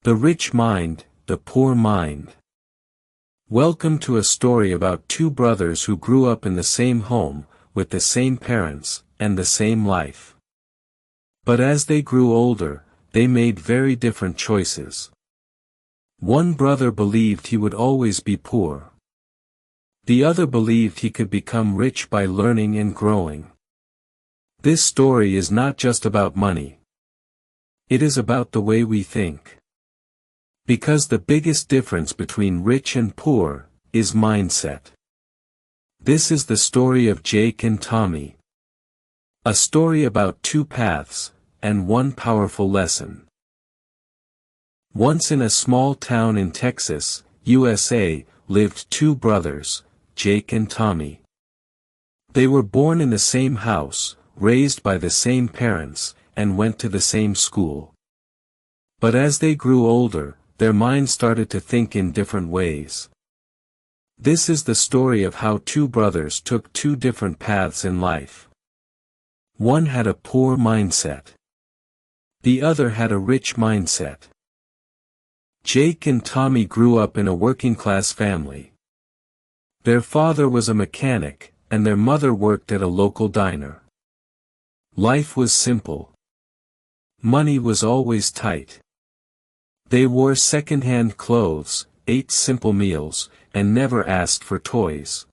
The Rich Mind, the Poor Mind. Welcome to a story about two brothers who grew up in the same home, with the same parents, and the same life. But as they grew older, they made very different choices. One brother believed he would always be poor. The other believed he could become rich by learning and growing. This story is not just about money. It is about the way we think. Because the biggest difference between rich and poor is mindset. This is the story of Jake and Tommy. A story about two paths, and one powerful lesson. Once in a small town in Texas, USA, lived two brothers, Jake and Tommy. They were born in the same house, raised by the same parents, and went to the same school. But as they grew older, their minds started to think in different ways. This is the story of how two brothers took two different paths in life. One had a poor mindset. The other had a rich mindset. Jake and Tommy grew up in a working-class family. Their father was a mechanic, and their mother worked at a local diner. Life was simple. Money was always tight. They wore second-hand clothes, ate simple meals, and never asked for toys.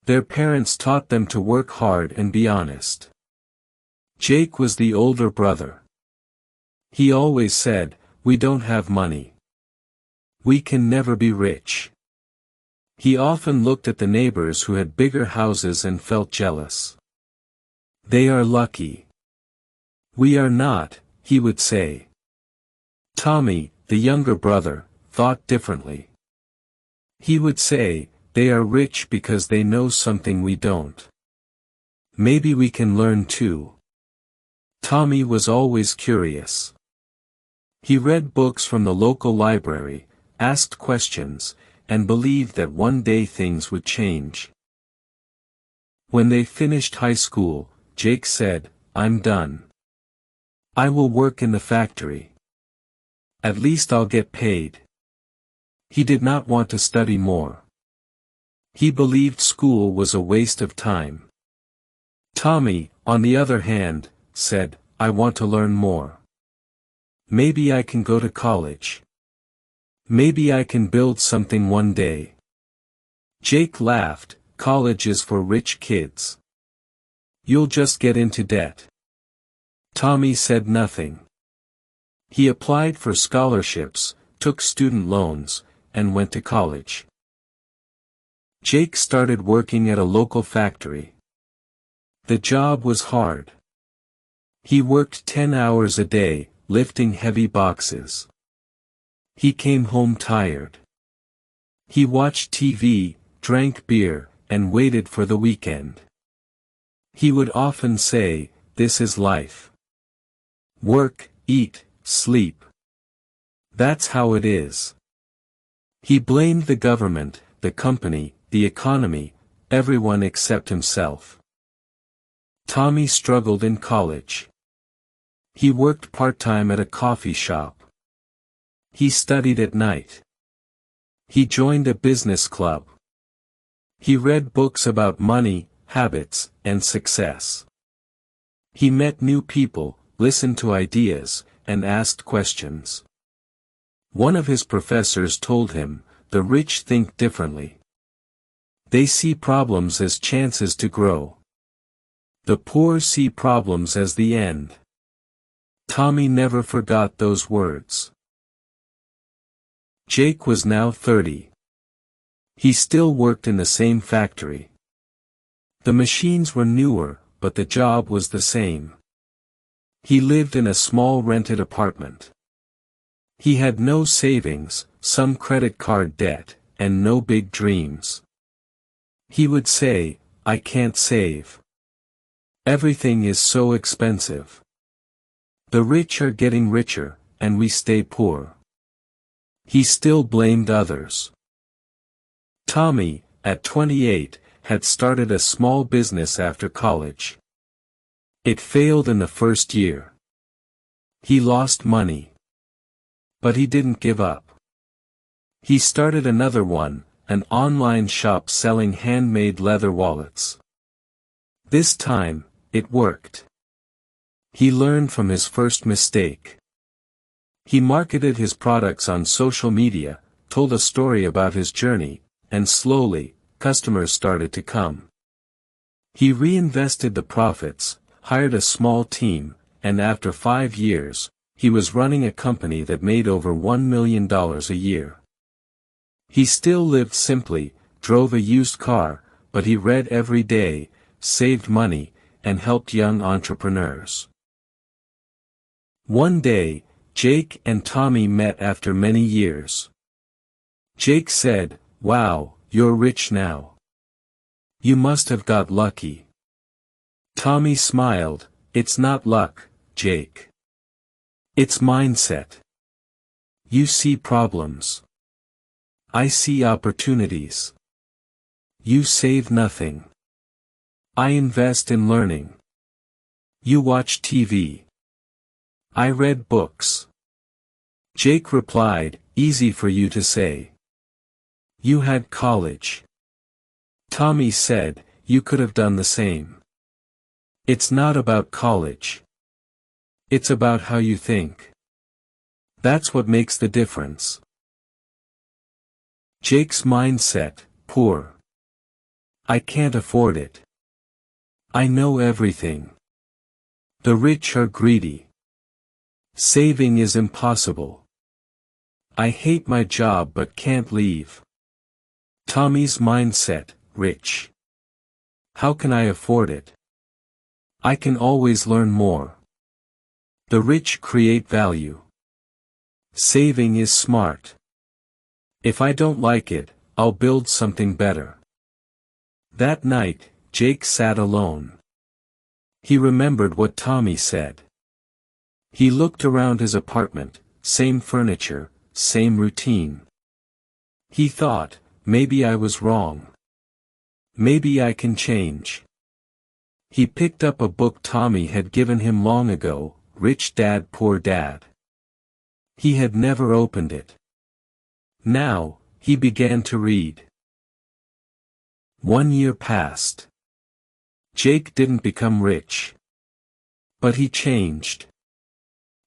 Their parents taught them to work hard and be honest. Jake was the older brother. He always said, "We don't have money. We can never be rich." He often looked at the neighbors who had bigger houses and felt jealous. "They are lucky. We are not," he would say. Tommy, the younger brother, thought differently. He would say, "They are rich because they know something we don't. Maybe we can learn too." Tommy was always curious. He read books from the local library, asked questions, and believed that one day things would change. When they finished high school, Jake said, "I'm done. I will work in the factory. At least I'll get paid." He did not want to study more. He believed school was a waste of time. Tommy, on the other hand, said, "I want to learn more. Maybe I can go to college. Maybe I can build something one day." Jake laughed, "College is for rich kids. You'll just get into debt." Tommy said nothing. He applied for scholarships, took student loans, and went to college. Jake started working at a local factory. The job was hard. He worked 10 hours a day, lifting heavy boxes. He came home tired. He watched TV, drank beer, and waited for the weekend. He would often say, "This is life. Work, eat, sleep. That's how it is." He blamed the government, the company, the economy, everyone except himself. Tommy struggled in college. He worked part-time at a coffee shop. He studied at night. He joined a business club. He read books about money, habits, and success. He met new people, listened to ideas, and asked questions. One of his professors told him, "The rich think differently. They see problems as chances to grow. The poor see problems as the end." Tommy never forgot those words. Jake was now 30. He still worked in the same factory. The machines were newer, but the job was the same. He lived in a small rented apartment. He had no savings, some credit card debt, and no big dreams. He would say, "I can't save. Everything is so expensive. The rich are getting richer, and we stay poor." He still blamed others. Tommy, at 28, had started a small business after college. It failed in the first year. He lost money. But he didn't give up. He started another one, an online shop selling handmade leather wallets. This time, it worked. He learned from his first mistake. He marketed his products on social media, told a story about his journey, and slowly, customers started to come. He reinvested the profits, hired a small team, and after 5 years, he was running a company that made over $1 million a year. He still lived simply, drove a used car, but he read every day, saved money, and helped young entrepreneurs. One day, Jake and Tommy met after many years. Jake said, "Wow, you're rich now. You must have got lucky." Tommy smiled, "It's not luck, Jake. It's mindset. You see problems. I see opportunities. You save nothing. I invest in learning. You watch TV. I read books." Jake replied, "Easy for you to say. You had college." Tommy said, "You could have done the same. It's not about college. It's about how you think. That's what makes the difference." Jake's mindset, poor. I can't afford it. I know everything. The rich are greedy. Saving is impossible. I hate my job but can't leave. Tommy's mindset, rich. How can I afford it? I can always learn more. The rich create value. Saving is smart. If I don't like it, I'll build something better. That night, Jake sat alone. He remembered what Tommy said. He looked around his apartment, same furniture, same routine. He thought, maybe I was wrong. Maybe I can change. He picked up a book Tommy had given him long ago, Rich Dad Poor Dad. He had never opened it. Now, he began to read. 1 year passed. Jake didn't become rich. But he changed.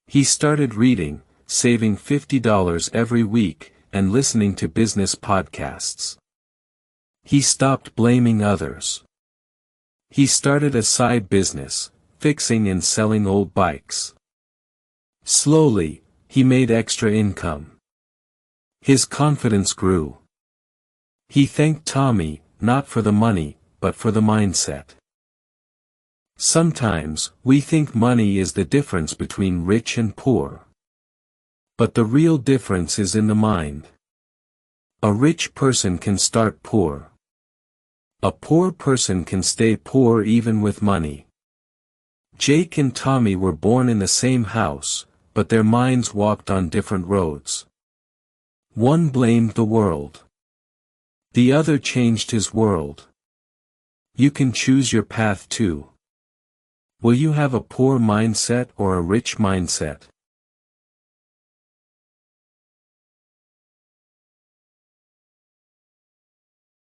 He started reading, saving $50 every week, and listening to business podcasts. He stopped blaming others. He started a side business, fixing and selling old bikes. Slowly, he made extra income. His confidence grew. He thanked Tommy, not for the money, but for the mindset. Sometimes, we think money is the difference between rich and poor. But the real difference is in the mind. A rich person can start poor. A poor person can stay poor even with money. Jake and Tommy were born in the same house, but their minds walked on different roads. One blamed the world. The other changed his world. You can choose your path too. Will you have a poor mindset or a rich mindset?